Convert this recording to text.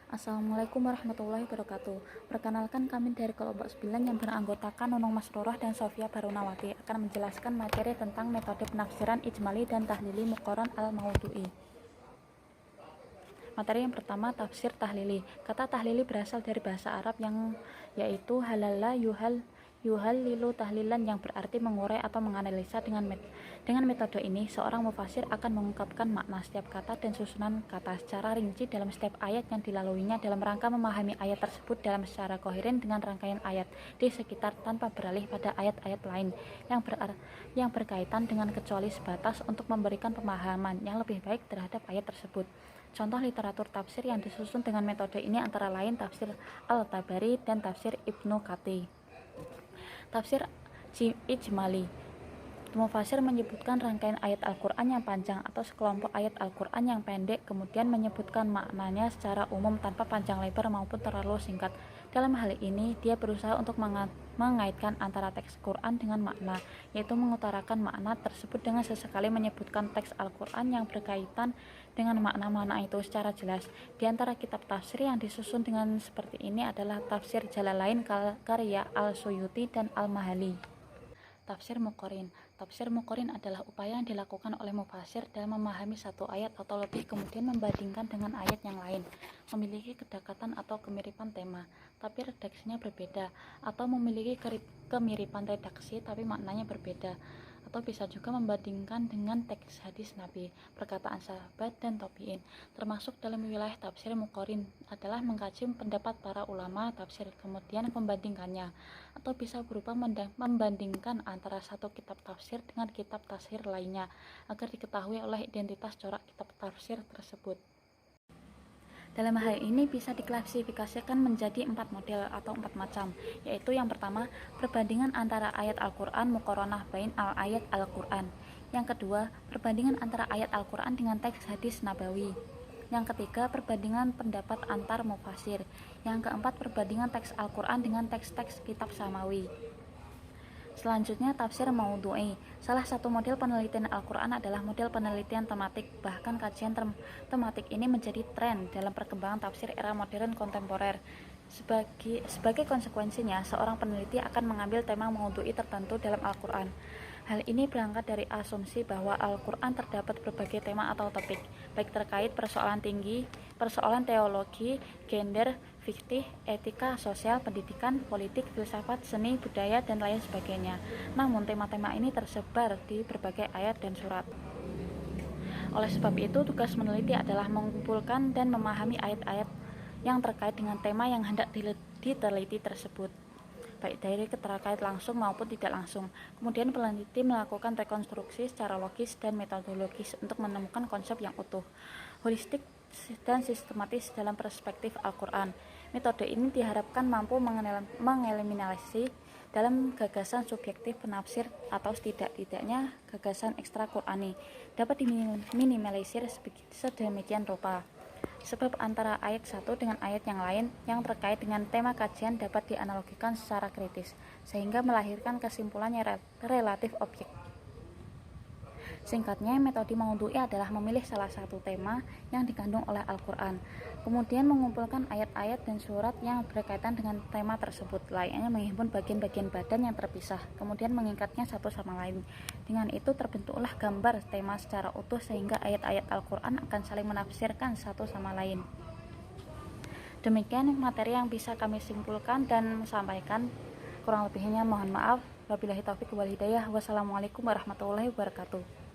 Assalamualaikum warahmatullahi wabarakatuh. Perkenalkan, kami dari kelompok 9 yang beranggotakan Nunung Masrurah dan Sofia Barunawati akan menjelaskan materi tentang metode penafsiran ijmali dan tahlili muqarran al-maudhu'i. Materi yang pertama, tafsir tahlili. Kata tahlili berasal dari bahasa Arab yang yaitu halala yuhallilu tahlilan, yang berarti mengurai atau menganalisa. Dengan metode ini, seorang mufasir akan mengungkapkan makna setiap kata dan susunan kata secara rinci dalam setiap ayat yang dilaluinya dalam rangka memahami ayat tersebut dalam secara koheren dengan rangkaian ayat di sekitar tanpa beralih pada ayat-ayat lain yang berkaitan dengan, kecuali sebatas untuk memberikan pemahaman yang lebih baik terhadap ayat tersebut. Contoh literatur tafsir yang disusun dengan metode ini antara lain tafsir Al-Tabari dan tafsir Ibnu Katsir. Tafsir ijmali. Mufasir menyebutkan rangkaian ayat Al-Quran yang panjang atau sekelompok ayat Al-Quran yang pendek, kemudian menyebutkan maknanya secara umum tanpa panjang lebar maupun terlalu singkat. Dalam hal ini, dia berusaha untuk mengaitkan antara teks Quran dengan makna, yaitu mengutarakan makna tersebut dengan sesekali menyebutkan teks Al-Quran yang berkaitan dengan makna-makna itu secara jelas. Di antara kitab tafsir yang disusun dengan seperti ini adalah Tafsir Jalalain karya Al-Suyuti dan Al-Mahali. Tafsir muqarrin. Tafsir muqarrin adalah upaya yang dilakukan oleh mufasir dalam memahami satu ayat atau lebih kemudian membandingkan dengan ayat yang lain, memiliki kedekatan atau kemiripan tema, tapi redaksinya berbeda, atau memiliki kemiripan redaksi tapi maknanya berbeda, atau bisa juga membandingkan dengan teks hadis Nabi, perkataan sahabat dan tabi'in. Termasuk dalam wilayah tafsir muqarrin adalah mengkaji pendapat para ulama tafsir kemudian membandingkannya, atau bisa berupa membandingkan antara satu kitab tafsir dengan kitab tafsir lainnya agar diketahui oleh identitas corak kitab tafsir tersebut. Dalam hal ini bisa diklasifikasikan menjadi 4 model atau 4 macam, yaitu yang pertama, perbandingan antara ayat Al-Quran muqaranah bain al-ayat Al-Quran. Yang kedua, perbandingan antara ayat Al-Quran dengan teks hadis nabawi. Yang ketiga, perbandingan pendapat antar mufasir. Yang keempat, perbandingan teks Al-Quran dengan teks-teks kitab samawi. Selanjutnya, tafsir maudhu'i. Salah satu model penelitian Al-Quran adalah model penelitian tematik. Bahkan kajian tematik ini menjadi tren dalam perkembangan tafsir era modern kontemporer. Sebagai konsekuensinya, seorang peneliti akan mengambil tema maudhu'i tertentu dalam Al-Quran. Hal ini berangkat dari asumsi bahwa Al-Quran terdapat berbagai tema atau topik, baik terkait persoalan tinggi, persoalan teologi, gender, fikih, etika, sosial, pendidikan, politik, filsafat, seni, budaya, dan lain sebagainya. Namun tema-tema ini tersebar di berbagai ayat dan surat. Oleh sebab itu, tugas meneliti adalah mengumpulkan dan memahami ayat-ayat yang terkait dengan tema yang hendak diteliti tersebut, baik dari terkait langsung maupun tidak langsung. Kemudian peneliti melakukan rekonstruksi secara logis dan metodologis untuk menemukan konsep yang utuh, holistik, dan sistematis dalam perspektif Al-Quran. Metode ini diharapkan mampu mengeliminasi dalam gagasan subjektif penafsir atau setidak-tidaknya gagasan ekstra Qur'ani dapat diminimalisir sedemikian rupa. Sebab antara ayat satu dengan ayat yang lain yang terkait dengan tema kajian dapat dianalogikan secara kritis, sehingga melahirkan kesimpulannya relatif objektif. Singkatnya, metode maudhu'i adalah memilih salah satu tema yang dikandung oleh Al-Quran, kemudian mengumpulkan ayat-ayat dan surat yang berkaitan dengan tema tersebut, layaknya menghimpun bagian-bagian badan yang terpisah, kemudian mengikatnya satu sama lain. Dengan itu terbentuklah gambar tema secara utuh, sehingga ayat-ayat Al-Quran akan saling menafsirkan satu sama lain. Demikian materi yang bisa kami simpulkan dan sampaikan. Kurang lebihnya mohon maaf. Wabillahi taufiq wal hidayah. Wassalamualaikum warahmatullahi wabarakatuh.